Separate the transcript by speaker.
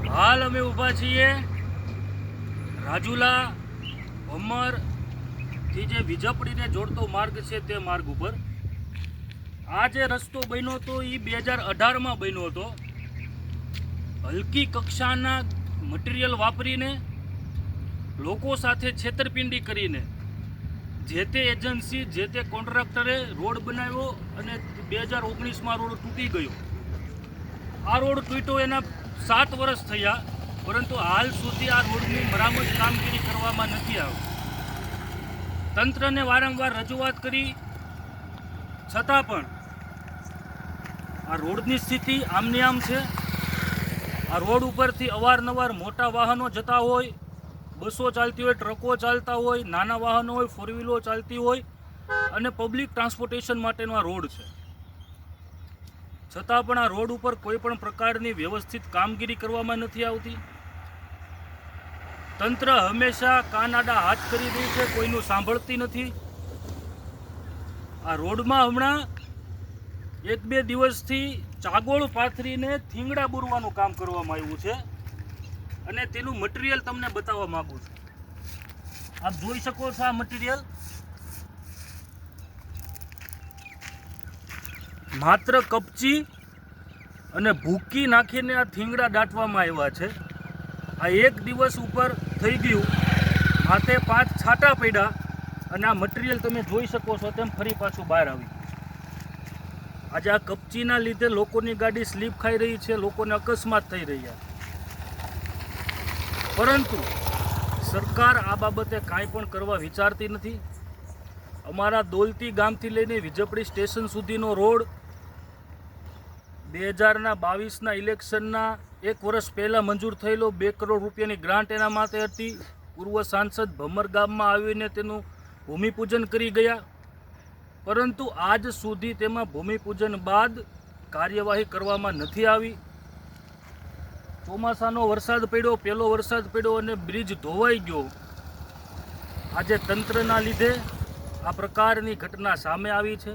Speaker 1: હાલ અમે ઊભા છીએ રાજુલા ભમર થી જે વિજપડીને જોડતો માર્ગ છે તે માર્ગ ઉપર. આ જે રસ્તો બન્યો હતો એ 2018માં બન્યો હતો. હલકી કક્ષાના મટીરિયલ વાપરીને લોકો સાથે છેતરપિંડી કરીને જે તે એજન્સી જે તે કોન્ટ્રાક્ટરે રોડ બનાવ્યો અને 2019માં રોડ તૂટી ગયો. આ રોડ તૂટ્યો એના 7 વર્ષ થયા, પરંતુ હાલ સુધી આ રોડની મરામત કામગીરી કરવામાં નથી આવી. તંત્રને વારંવાર રજૂઆત કરી છતાં પણ આ રોડની સ્થિતિ આમની આમ છે. આ રોડ ઉપરથી અવારનવાર મોટા વાહનો જતા હોય, બસો ચાલતી હોય, ટ્રકો ચાલતા હોય, નાના વાહનો હોય, ફોર વ્હીલો ચાલતી હોય અને પબ્લિક ટ્રાન્સપોર્ટેશન માટેનો આ રોડ છે. છતાં પણ આ રોડ ઉપર કોઈ પણ પ્રકારની વ્યવસ્થિત કામગીરી કરવામાં નથી આવતી. તંત્ર હંમેશા કાનાડા હાથ કરી દે છે, કોઈનું સાંભળતી નથી. આ રોડમાં હમણાં 1-2 દિવસથી ચાગોળ પાથરીને થીંગડા બુરવાનું કામ કરવામાં આવ્યું છે અને તેનું મટીરિયલ તમને બતાવવા માંગુ છું. આપ જોઈ શકો છો આ મટીરિયલ માત્ર કપચી અને ભૂકી નાખીને આ થીંગડા દાટવામાં આવ્યા છે. આ 1 દિવસ ઉપર થઈ ગયું, માથે 5 છાંટા પડ્યા અને આ મટીરિયલ તમે જોઈ શકો છો તેમ ફરી પાછું બહાર આવી. આજે આ કપચીના લીધે લોકોની ગાડી સ્લીપ ખાઈ રહી છે, લોકોને અકસ્માત થઈ રહ્યા. પરંતુ સરકાર આ બાબતે કાંઈ પણ કરવા વિચારતી નથી. અમારા દોલતી ગામથી લઈને વિજપડી સ્ટેશન સુધીનો રોડ 2022ના ઇલેક્શનના 1 વર્ષ પહેલાં મંજૂર થયેલો 2 કરોડ રૂપિયાની ગ્રાન્ટ એના માટે હતી. પૂર્વ સાંસદ ભમર ગામમાં આવીને તેનું ભૂમિપૂજન કરી ગયા, પરંતુ આજ સુધી તેમાં ભૂમિપૂજન બાદ કાર્યવાહી કરવામાં નથી આવી. ચોમાસાનો વરસાદ પડ્યો, પહેલો વરસાદ પડ્યો અને બ્રિજ ધોવાઈ ગયો. આજે તંત્રના લીધે આ પ્રકારની ઘટના સામે આવી છે.